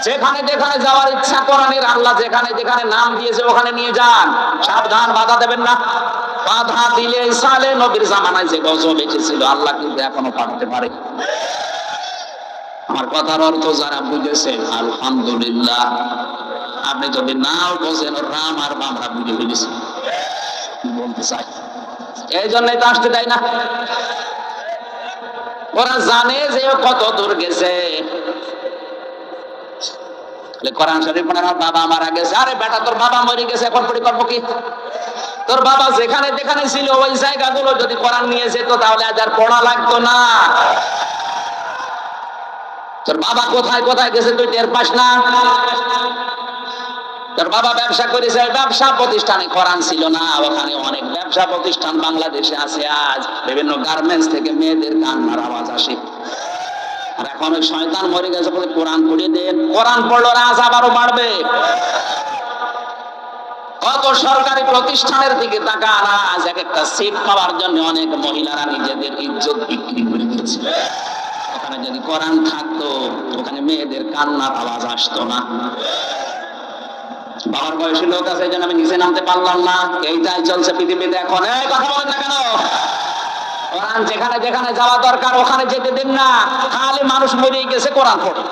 যেখানে যেখানে যাওয়ার ইচ্ছা কোরআনের আল্লাহ যেখানে যেখানে নাম দিয়েছে ওখানে নিয়ে যান, সাবধান, বাধা দেবেন না। বাধা দিলে সালে নবীর জামানায় যে গজব এসেছিল আল্লাহ কিন্তু এখনো পাঠাতে পারে। আমার কথার অর্থ যারা বুঝেছেন আলহামদুলিল্লাহ, আপনি যদি নাও বোঝেন রাম আর বামরা বুঝে ফেলেছি বলতে চাই, এই জন্যই তো আসতে দেয় না। ওরা জানে যে ও কত দূর গেছে। কোরআন শরীফ পড়ে আমার বাবা মারা গেছে, আরে বেটা তোর বাবা মরে গেছে, এখন পড়ি করবো কি? তোর বাবা যেখানে যেখানে ছিল ওই জায়গাগুলো যদি কোরআন নিয়ে যেত তাহলে আজ আর পড়া লাগতো না। তোর বাবা কোথায় কোথায় গেছে তুই টের পাস না? তোর বাবা ব্যবসা করেছে, ব্যবসা প্রতিষ্ঠানে কোরআন ছিল না, ওখানে অনেক ব্যবসা প্রতিষ্ঠান বাংলাদেশে আছে। আজ বিভিন্ন গার্মেন্টস থেকে মেয়েদের কান্নার আওয়াজ আসে। আর এখন ওই শয়তান মরে গেছে বলে কোরআন পড়িয়ে দেন, কোরআন পড়লো আযাব আরো বাড়বে। কত সরকারি প্রতিষ্ঠানের দিকে তাকান, আজ এক একটা সিট পাওয়ার জন্য অনেক মহিলারা নিজেদের ইজ্জত বিক্রি করে দিয়েছে। ওখানে যদি কোরআন থাকতো ওখানে মেয়েদের কান্নার আওয়াজ আসতো না। বাবার বয়সী লোক আছে, এই জন্য আমি নিচে নামতে পারলাম না, এইটাই চলছে পৃথিবীতে এখন। এই কথা বলেন না কেন? কোরআন যেখানে যেখানে যাওয়া দরকার ওখানে যেতে দেন না, খালি মানুষ মরে গেছে কোরআন পড়ে।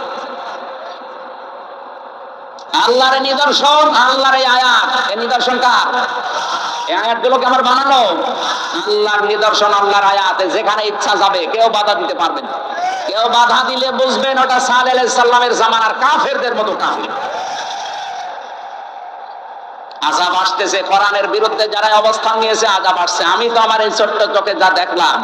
আল্লাহর নিদর্শন, আল্লাহর এই আয়াত, এই নিদর্শন কার? এই আয়াতগুলোকে আমার বানানো, আল্লাহর নিদর্শন, আল্লাহর আয়াত, যেখানে ইচ্ছা যাবে, কেউ বাধা দিতে পারবে না। কেউ বাধা দিলে বুঝবেন ওটা সালেহ আলাইহিস সালামের জামানার কাফেরদের মতো কাফের। আযাব আসতেছে, কোরআনের বিরুদ্ধে যারা অবস্থান নিয়েছে আযাব আসছে। আমি তো আমার এই ছোট্ট চোখে যা দেখলাম,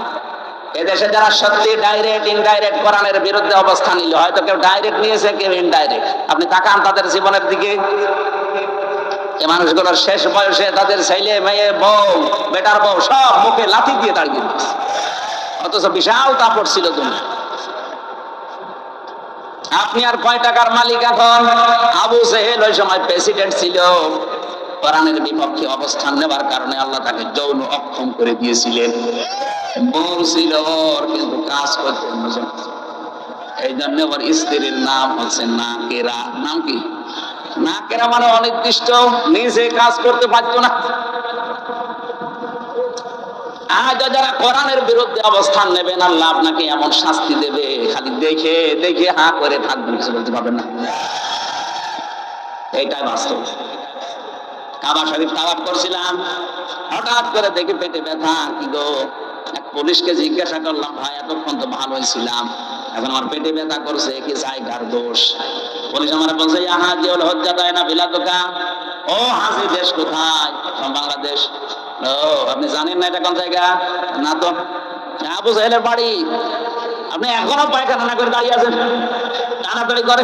এদেশে যারা সত্যি ডাইরেক্ট ইনডাইরেক্ট কোরআনের বিরুদ্ধে অবস্থান নিল, হয়তো কেউ ডাইরেক্ট নিয়েছে, কেউ ইনডাইরেক্ট। আপনি তাকান তাদের জীবনের দিকে, এই মানুষগুলোর শেষ বয়সে তাদের ছেলে মেয়ে বউ বেটার বউ সব মুখে লাথি দিয়ে দাঁড়িয়ে দিচ্ছে, অথচ বিশাল কাপড় ছিল দুনিয়া। আপনি আর কয় টাকার মালিক এখন? আবু জেহেল ওই সময় প্রেসিডেন্ট ছিল, কোরআনের বিপক্ষে অবস্থান নেওয়ার কারণে আল্লাহ তাকে যৌন অক্ষম করে দিয়েছিলেন। বউ ছিল ওর, কিন্তু কাজ করতে না। এই জন্য ওর স্ত্রীর নাম হচ্ছে নাকেরা। নাম কি? নাকেরা মানে অনির্দিষ্ট, নিজে কাজ করতে পারতো না। আজ যারা কোরআনের বিরুদ্ধে অবস্থান নেবেন আল্লাহ আপনাকে এমন শাস্তি দেবে, খালি দেখে দেখে হা করে থাকবেন, কিছু বলতে পারবেন না। এইটাই বাস্তব। কাবা শরীফ তাওয়াফ করছিলাম, হঠাৎ করে দেখি পেটে ব্যথা। কি গো? এক পুলিশকে জিজ্ঞাসা করলাম, ভাই এতক্ষণ তো ভালোই ছিলাম, এখন আমার পেটে ব্যথা করছে, কি জায়গার দোষ? পুলিশ আমার বলছে, হাজি হল হজ্জা দেয় না বিলাদুকা। ও হাজি, দেশ কোথায়? বাংলাদেশ। ও, আপনি জানেন না এটা কোন জায়গা? না তো। আবু জাহেলের বাড়ি। আপনি এখনো পায়খানা না করে দাঁড়িয়ে আছেন, টানাটানি করে।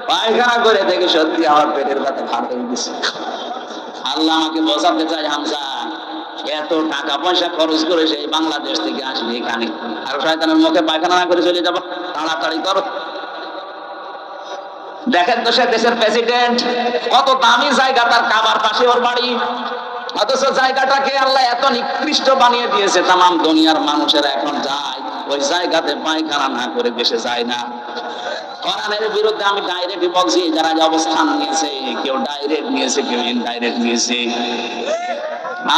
পায়খানা করে দেখি সত্যি আমার পেটের ব্যথা ভালো হয়ে গেছে। আল্লাহ আমাকে বোঝাতে চাই, হামজা এত টাকা পয়সা খরচ করে সেই বাংলাদেশ থেকে আসবে এখানে, আর শয়তানের মুখে পায়খানা না করে চলে যাবো? তাড়াতাড়ি করো। দেখেন তো সে দেশের প্রেসিডেন্ট, কত দামি জায়গা, তার কাবার পাশে ওর বাড়ি, অথচ জায়গাটাকে আল্লাহ এত নিকৃষ্ট বানিয়ে দিয়েছে, তাম দুনিয়ার মানুষেরা এখন যায় ওই জায়গাতে পায়খানা না করে দেশে যায় না। কোরআনের বিরুদ্ধে আমি ডাইরেক্ট বলছি, যারা যে অবস্থান নিয়েছে, কেউ ডাইরেক্ট নিয়েছে, কেউ ইনডাইরেক্ট নিয়েছে,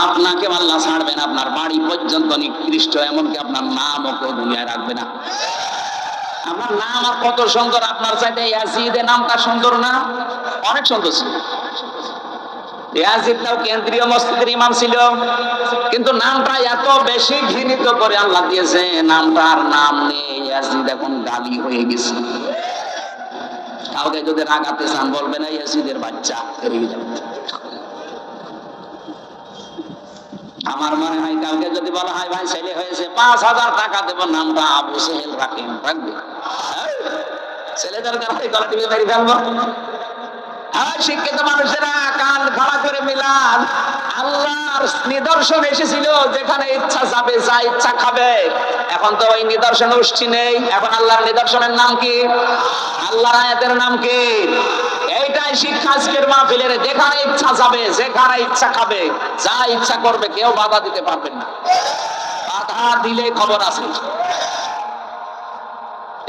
আপনাকে আল্লাহ ছাড়বেন, আপনার বাড়ি পর্যন্ত নিকৃষ্ট, এমনকি আপনার নামও কেউ দুনিয়ায় রাখবে না। আপনার নাম আর কত সুন্দর, আপনার চাইতে ইয়াজিদের নামটা সুন্দর না? অনেক সুন্দর ছিল। ইয়াজিদটাও কেন্দ্রীয় মসজিদের ইমাম ছিল, কিন্তু নামটা এত বেশি ঘৃণিত করে আল্লাহ দিয়েছে, নামটার নাম নেই, ইয়াজিদ এখন গালি হয়ে গেছে। কাউকে যদি রাগাতে চান বলবেন ইয়াজিদের বাচ্চা, এড়িয়ে যাবেন। আমার মনে হয় কালকে যদি বলা হয় ভাই ছেলে হয়েছে 5,000 টাকা দেবো, নামটা আবু সেহেল রাখেন, রাখবে? ছেলেদের গলা টিপে মেরে ফেলবো? শিক্ষিত মানুষেরা কান খাড়া করে মিলান। আল্লাহর নিদর্শন এসেছিল, যেখানে ইচ্ছা যাবে, যা ইচ্ছা খাবে। এখন তো ওই নিদর্শন উষ্ঠি নেই। এখন আল্লাহর নিদর্শনের নাম কি? আল্লাহর আয়াতের নাম কি? এইটাই শিক্ষা আজকের মাহফিলের। যেখানে ইচ্ছা যাবে, যেখানে ইচ্ছা খাবে, যা ইচ্ছা করবে, কেউ বাধা দিতে পারবেন না। বাধা দিলে খবর আছে।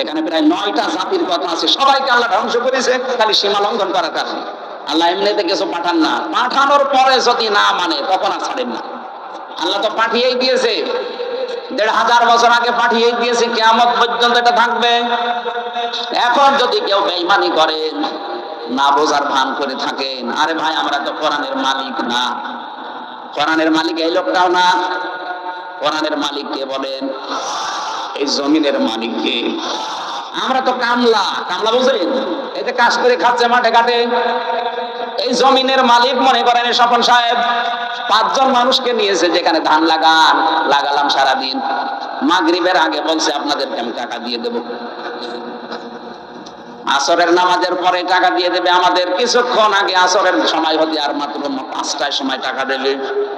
এখানে প্রায় 9টা জাতির কথা আছে, সবাইকে আল্লাহ ধ্বংস করেছে খালি সীমা লঙ্ঘন করার কারণে। আল্লাহ এমনিতে কিছু পাঠান না, পাঠানোর পরে যদি না মানে তখন আর ছাড়েন না। আল্লাহ তো পাঠিয়েই দিয়েছে, 1,500 বছর আগে পাঠিয়েই দিয়েছে, কিয়ামত পর্যন্ত এটা থাকবে। এখন যদি কেউ বেঈমানি করেন, না বোঝার ভান করে থাকেন, আরে ভাই আমরা তো কোরআনের মালিক না। কোরআনের মালিক এই লোকটাও না। কোরআনের মালিক কে বলেন? এই জমিনের মালিক কে? আমরা তো কামলা। কামলা বুঝেন? এই যে কাজ করে খাচ্ছে মাঠে ঘাটে, এই জমিনের মালিক মনে করেন স্বপন সাহেব 5 জন মানুষকে নিয়েছে, যেখানে ধান লাগালাম সারাদিন, মাগরিবের আগে বলছে আপনাদেরকে আমি টাকা দিয়ে দেব, আসরের নামাজের পরে টাকা দিয়ে দেবে আমাদের। কিছুক্ষণ আগে আসরের সময় হতে আর মাত্র 5টার সময় টাকা দেবে,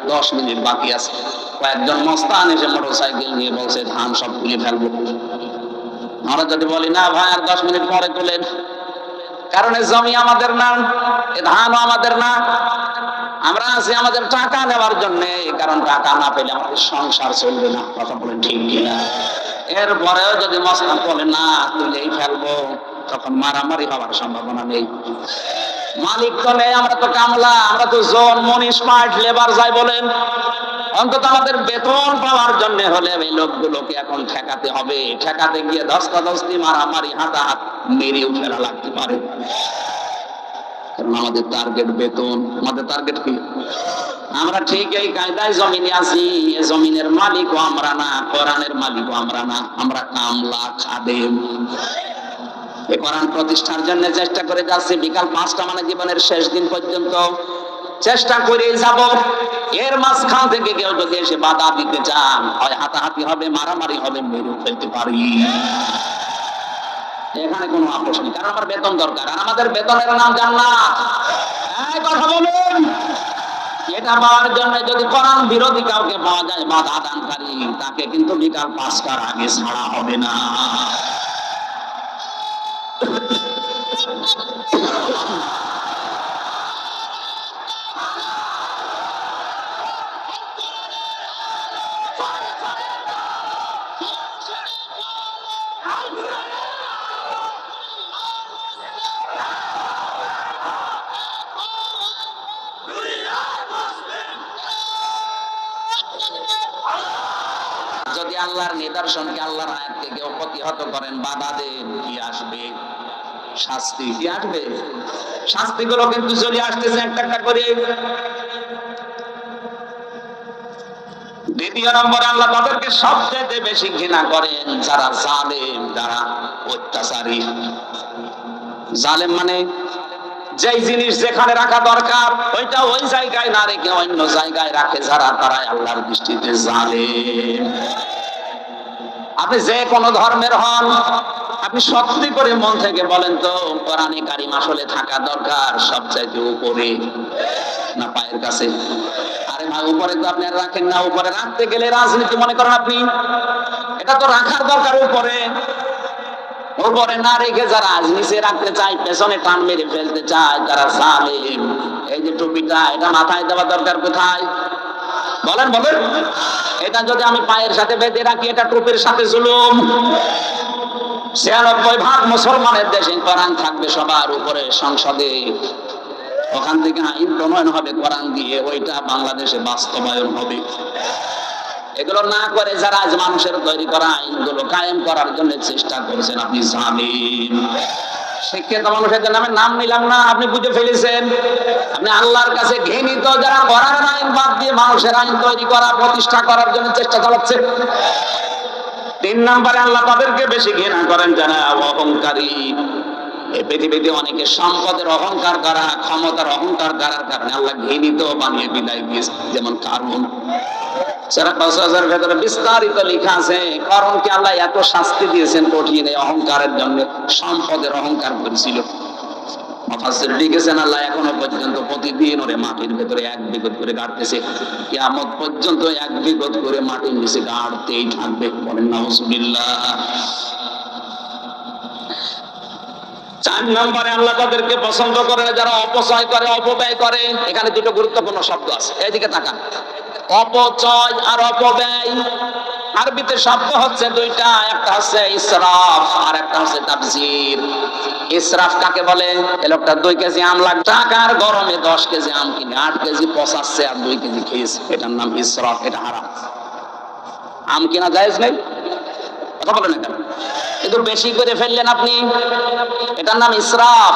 10 মিনিট বাকি আছে। কয়েকজন মস্তান এসে মোটরসাইকেল নিয়ে বলছে ধান সব তুলে ফেলবো। আমরা যদি বলি না ভাই আর 10 মিনিট পরে তুলেন, কারণ এই জমি আমাদের না, এই ধানও আমাদের না, আমরা আছি আমাদের টাকা নেওয়ার জন্য, কারণ টাকা না পেলে আমাদের সংসার চলবে না। কথা বলেন ঠিক কিনা? এরপরেও যদি মস্তান বলে না তুলেই ফেলবো, তখন মারামারি হওয়ার সম্ভাবনা নেই। মালিক তো নেই, আমরা তো কামলা, আমরা তো জন মনি স্মার্ট লেবার যাই বলেন। অন্তত আমাদের বেতন পাওয়ার জন্য হলে এই লোকগুলোকে এখন ঠেকাতে হবে। ঠেকাতে গিয়ে ধস্তাধস্তি, মারামারি, হাতাহাত, মেরেও ফেলা লাগতে পারে, কারণ আমাদের টার্গেট বেতন। আমাদের টার্গেট কি? আমরা ঠিক এই কায়দায় জমিনে আছি। এই জমিনের মালিকও আমরা না, কোরআনের মালিকও আমরা না, আমরা কামলা, খাদেম। এই কোরআন প্রতিষ্ঠার জন্য চেষ্টা করে যাচ্ছি। বিকাল 5টা মানে জীবনের শেষ দিন পর্যন্ত চেষ্টা করেই যাব। এর মাঝখান থেকে কেউ যদি এসে বাধা দিতে চান, হয় হাতাহাতি হবে, মারামারি হবে, মেরে ফেলতে পারি। এখানে কোনো আপোষ নেই, কারণ আমার বেতন দরকার, আর আমাদের বেতনের নাম জান্নাত। এই কথা বলুন। এটা পাওয়ার জন্য যদি কোরআন বিরোধী কাউকে পাওয়া যায়, বাধা দানকারী, তাকে কিন্তু বিকাল 5টার আগে ছাড়া হবে না। যদি আল্লাহর নিদর্শনকে, আল্লাহর আয়াতকে কেউ প্রতিহত করেন, বাধা দেন, কি আসবে? শাস্তি। কি আসবে? শাস্তিগুলো কিন্তু চলে আসতেছে একটা একটা করে। দ্বিতীয় নম্বরে আল্লাহ তাদেরকে সবচেয়ে বেশি ঘৃণা করেন যারা জালেম, যারা অত্যাচারী। জালেম মানে যেই জিনিস যেখানে রাখা দরকার ওইটা ওই জায়গায় না রেখে অন্য জায়গায় রাখে যারা, তারাই আল্লাহর দৃষ্টিতে জালেম। আপনি যে কোনো ধর্মের হন, আপনি সত্যি করে মন থেকে বলেন তো কোরআনে কারিম আসলে থাকা দরকার সবচাইতে উপরে না পায়ের কাছে? আরে ভাই, উপরে তো আপনি আর রাখেন না। উপরে রাখতে গেলে রাজনীতি মনে করেন আপনি, এটা তো রাখার দরকার উপরে। উপরে না রেখে যারা আজ নিচে রাখতে চায়, পেছনে টান মেরে ফেলতে চায়, তারা জালেম। এই যে টুপিটা, এটা মাথায় দেওয়া দরকার কোথায়? বলেন বলেন। এটা যদি আমি পায়ের সাথে বেঁধে রাখি, এটা টুপির সাথে জুলুম। ৯৬% মুসলমানের দেশে কোরআন থাকবে সবার উপরে সংসদে, ওখান থেকে আইন প্রণয়ন হবে কোরআন দিয়ে, ওইটা বাংলাদেশে বাস্তবায়ন হবে। এগুলো না করে যারা আজ মানুষের তৈরি করা আইনগুলো কায়েম করার জন্য চেষ্টা করছেন, আপনি জালিম। শিক্ষিত মানুষের জন্য আমি নাম নিলাম না, আপনি বুঝে ফেলেছেন। আপনি আল্লাহর কাছে ঘৃণিত যারা কোরআনের আইন বাদ দিয়ে মানুষের আইন তৈরি করা, প্রতিষ্ঠা করার জন্য চেষ্টা চালাচ্ছে। ৩ নম্বরে আল্লাহ তাদেরকে বেশি ঘৃণা করেন যারা অহংকারী। এই পৃথিবীতে অনেকে সম্পদের অহংকার করা, ক্ষমতার অহংকার করার কারণে আল্লাহ ঘৃণিত বানিয়ে বিদায় দিয়েছে। যেমন কারুন, যারা ৫,০০০ ভেতরে বিস্তারিত লেখা আছে কারণকে আল্লাহ এত শাস্তি দিয়েছেন কঠিন এই অহংকারের জন্য। সম্পদের অহংকার করেছিল, মুফাসসির লিখেছেন আল্লাহ এখনো পর্যন্ত প্রতিদিন ওরে মাটির ভেতরে ১ বিঘত করে গাড়তেছে। কিয়ামত পর্যন্ত ১ বিঘত করে মাটির নিচে গাড়তেই থাকবে। বলেন নাউজুবিল্লাহ। ৪ নম্বরে আল্লাহ তাদেরকে পছন্দ করে না যারা অপচয় করে, অপব্যয় করে। এখানে দুটো গুরুত্বপূর্ণ শব্দ আছে, এইদিকে তাকান। অপচয় আর অপব্যয় আরবিতে শব্দ হচ্ছে দুইটা, একটা হচ্ছে ইসরাফ আর একটা হচ্ছে তাবযির। ইসরাফ কাকে বলে? এই লোকটা ২ কেজি আম লাগবে, টাকার গরমে ১০ কেজি আম কিনে ৮ কেজি পচাচ্ছে আর ২ কেজি খেয়েছে, এটার নাম ইসরাফ। এটা হারাম। আম কিনা জায়েজ নেই, কথা বলেন না কেন? কিন্তু বেশি করে ফেললেন আপনি, এটার নাম ইসরাফ।